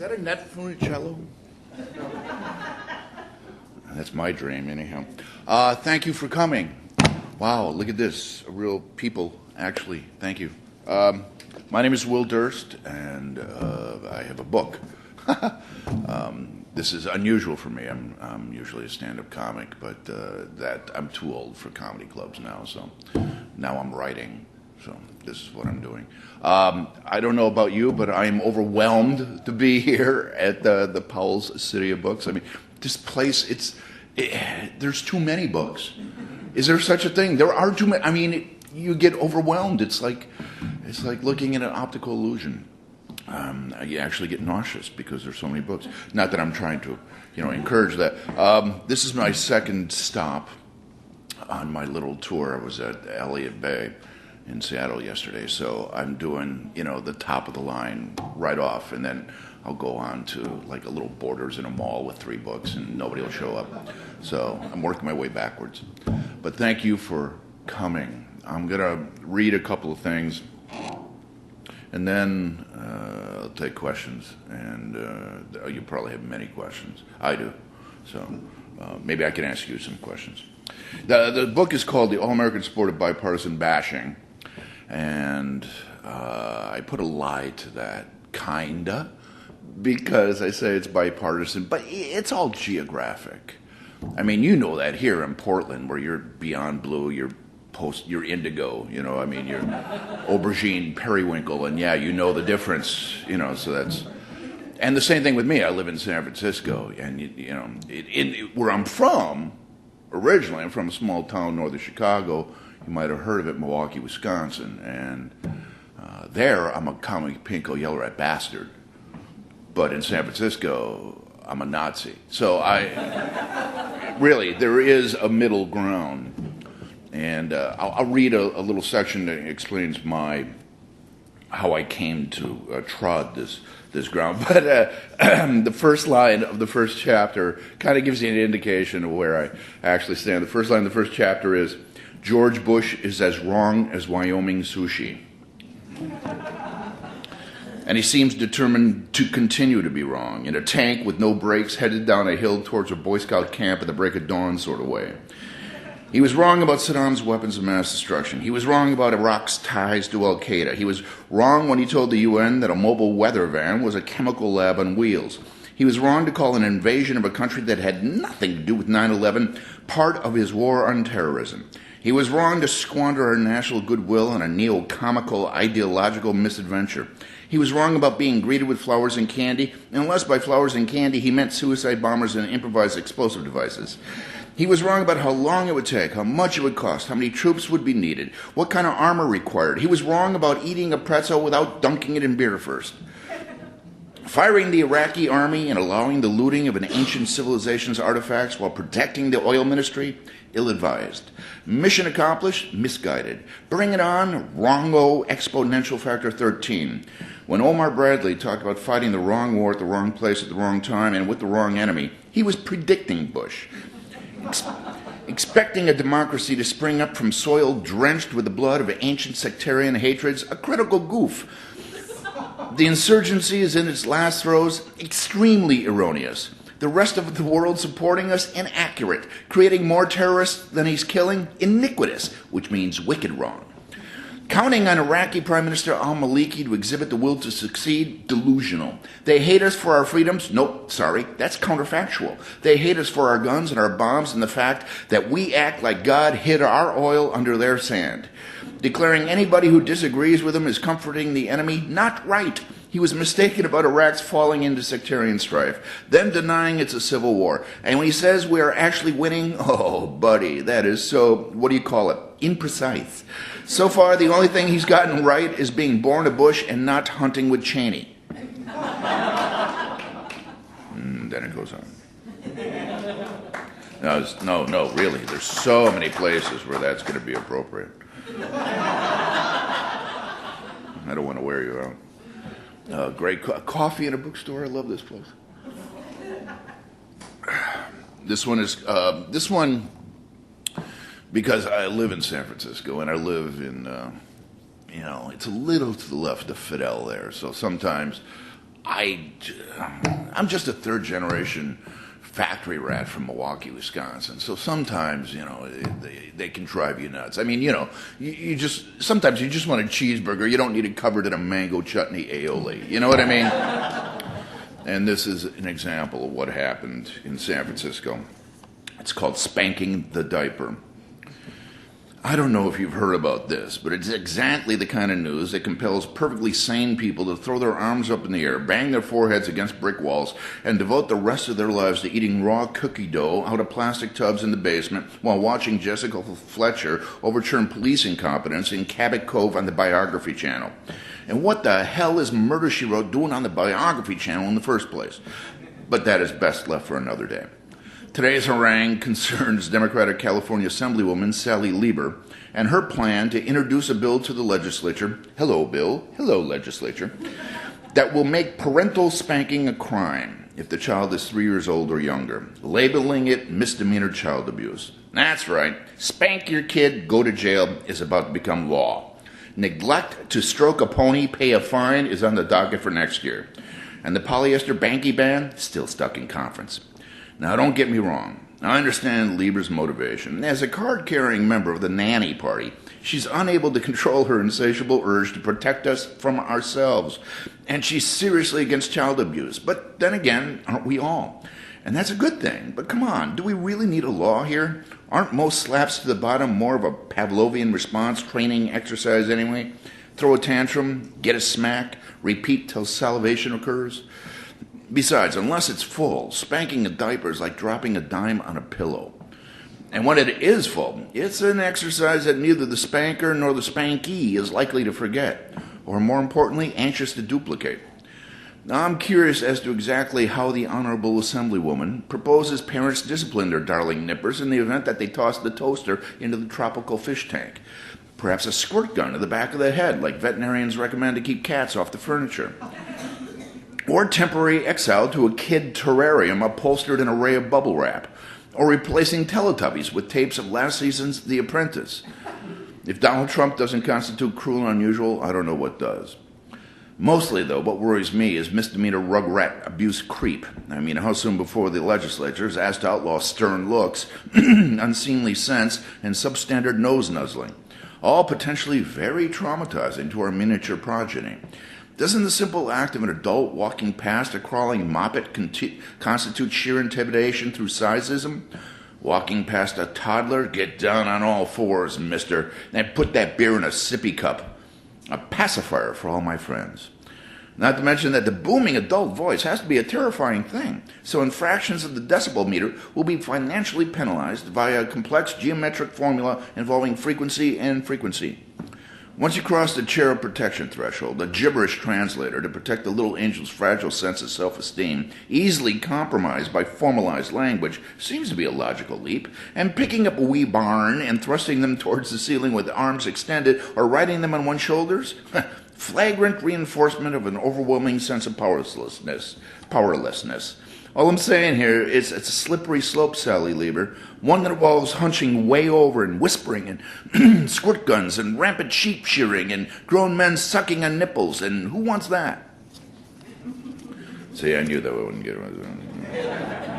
that a net funicello? That's my dream, anyhow. Thank you for coming. Wow, look at this. Real people, actually. Thank you. My name is Will Durst, and I have a book. This is unusual for me. I'm usually a stand-up comic, but that I'm too old for comedy clubs now, so now I'm writing. So this is what I'm doing. I don't know about you, but I'm overwhelmed to be here at the Powell's City of Books. I mean, this place, there's too many books. Is there such a thing? There are too many. I mean, you get overwhelmed. It's like looking at an optical illusion. You actually get nauseous because there's so many books. Not that I'm trying to, encourage that. This is my second stop on my little tour. I was at Elliott Bay in Seattle yesterday, so I'm doing, the top of the line right off, and then I'll go on to like a little Borders in a mall with 3 books, and nobody will show up. So I'm working my way backwards. But thank you for coming. I'm gonna read a couple of things, and then I'll take questions, and you probably have many questions. I do. So maybe I can ask you some questions. The book is called The All-American Sport of Bipartisan Bashing, and I put a lie to that, kinda, because I say it's bipartisan, but it's all geographic. I mean, you know that here in Portland, where you're beyond blue, you're indigo, you're aubergine, periwinkle, and yeah, you know the difference, so that's... And the same thing with me. I live in San Francisco, and, where I'm from, originally, I'm from a small town north of Chicago. You might have heard of it, Milwaukee, Wisconsin, and there I'm a commie pinko yellow rat bastard. But in San Francisco, I'm a Nazi. So really, there is a middle ground. And I'll read a little section that explains how I came to trod this ground. But the first line of the first chapter kind of gives you an indication of where I actually stand. The first line of the first chapter is, George Bush is as wrong as Wyoming sushi. And he seems determined to continue to be wrong, in a tank with no brakes, headed down a hill towards a Boy Scout camp at the break of dawn sort of way. He was wrong about Saddam's weapons of mass destruction. He was wrong about Iraq's ties to al-Qaeda. He was wrong when he told the UN that a mobile weather van was a chemical lab on wheels. He was wrong to call an invasion of a country that had nothing to do with 9/11 part of his war on terrorism. He was wrong to squander our national goodwill on a neo-comical ideological misadventure. He was wrong about being greeted with flowers and candy, unless by flowers and candy he meant suicide bombers and improvised explosive devices. He was wrong about how long it would take, how much it would cost, how many troops would be needed, what kind of armor required. He was wrong about eating a pretzel without dunking it in beer first. Firing the Iraqi army and allowing the looting of an ancient civilization's artifacts while protecting the oil ministry, ill-advised. Mission accomplished, misguided. Bring it on, wrongo, exponential factor 13. When Omar Bradley talked about fighting the wrong war at the wrong place at the wrong time and with the wrong enemy, he was predicting Bush. Expecting a democracy to spring up from soil drenched with the blood of ancient sectarian hatreds, a critical goof. The insurgency is in its last throes, extremely erroneous. The rest of the world supporting us, inaccurate. Creating more terrorists than he's killing, iniquitous, which means wicked wrong. Counting on Iraqi Prime Minister al-Maliki to exhibit the will to succeed, delusional. They hate us for our freedoms? Nope, sorry, that's counterfactual. They hate us for our guns and our bombs and the fact that we act like God hid our oil under their sand. Declaring anybody who disagrees with him is comforting the enemy, not right. He was mistaken about Iraq's falling into sectarian strife, then denying it's a civil war. And when he says we are actually winning, oh, buddy, that is so, what do you call it, imprecise. So far, the only thing he's gotten right is being born a Bush and not hunting with Cheney. Then it goes on. No, really, there's so many places where that's going to be appropriate. I don't want to wear you out. Great coffee in a bookstore. I love this place. This one, because I live in San Francisco and I live in, it's a little to the left of Fidel there. So sometimes I'm just a third-generation factory rat from Milwaukee, Wisconsin. So sometimes, they can drive you nuts. I mean, sometimes you just want a cheeseburger. You don't need it covered in a mango chutney aioli. You know what I mean? And this is an example of what happened in San Francisco. It's called spanking the diaper. I don't know if you've heard about this, but it's exactly the kind of news that compels perfectly sane people to throw their arms up in the air, bang their foreheads against brick walls, and devote the rest of their lives to eating raw cookie dough out of plastic tubs in the basement while watching Jessica Fletcher overturn police incompetence in Cabot Cove on the Biography Channel. And what the hell is Murder, She Wrote doing on the Biography Channel in the first place? But that is best left for another day. Today's harangue concerns Democratic California Assemblywoman Sally Lieber and her plan to introduce a bill to the legislature, hello bill, hello legislature, that will make parental spanking a crime if the child is 3 years old or younger, labeling it misdemeanor child abuse. That's right, spank your kid, go to jail is about to become law. Neglect to stroke a pony, pay a fine is on the docket for next year. And the polyester banky ban, still stuck in conference. Now, don't get me wrong. I understand Lieber's motivation. As a card-carrying member of the nanny party, she's unable to control her insatiable urge to protect us from ourselves. And she's seriously against child abuse. But then again, aren't we all? And that's a good thing. But come on, do we really need a law here? Aren't most slaps to the bottom more of a Pavlovian response training exercise anyway? Throw a tantrum, get a smack, repeat till salivation occurs? Besides, unless it's full, spanking a diaper is like dropping a dime on a pillow. And when it is full, it's an exercise that neither the spanker nor the spankee is likely to forget, or more importantly, anxious to duplicate. Now, I'm curious as to exactly how the Honorable Assemblywoman proposes parents discipline their darling nippers in the event that they toss the toaster into the tropical fish tank. Perhaps a squirt gun to the back of the head, like veterinarians recommend to keep cats off the furniture. Or temporary exile to a kid terrarium upholstered in an array of bubble wrap. Or replacing Teletubbies with tapes of last season's The Apprentice. If Donald Trump doesn't constitute cruel and unusual, I don't know what does. Mostly, though, what worries me is misdemeanor rugrat abuse creep. I mean, how soon before the legislature is asked to outlaw stern looks, unseemly scents, and substandard nose nuzzling. All potentially very traumatizing to our miniature progeny. Doesn't the simple act of an adult walking past a crawling moppet constitute sheer intimidation through sizeism? Walking past a toddler, get down on all fours, mister, and put that beer in a sippy cup. A pacifier for all my friends. Not to mention that the booming adult voice has to be a terrifying thing, so infractions of the decibel meter will be financially penalized via a complex geometric formula involving frequency and frequency. Once you cross the cherub protection threshold, a gibberish translator to protect the little angel's fragile sense of self-esteem, easily compromised by formalized language, seems to be a logical leap, and picking up a wee barn and thrusting them towards the ceiling with arms extended or riding them on one's shoulders? Flagrant reinforcement of an overwhelming sense of powerlessness. All I'm saying here is it's a slippery slope, Sally Lieber, one that involves hunching way over and whispering and squirt guns and rampant sheep shearing and grown men sucking on nipples, and who wants that? See, I knew that we wouldn't get it.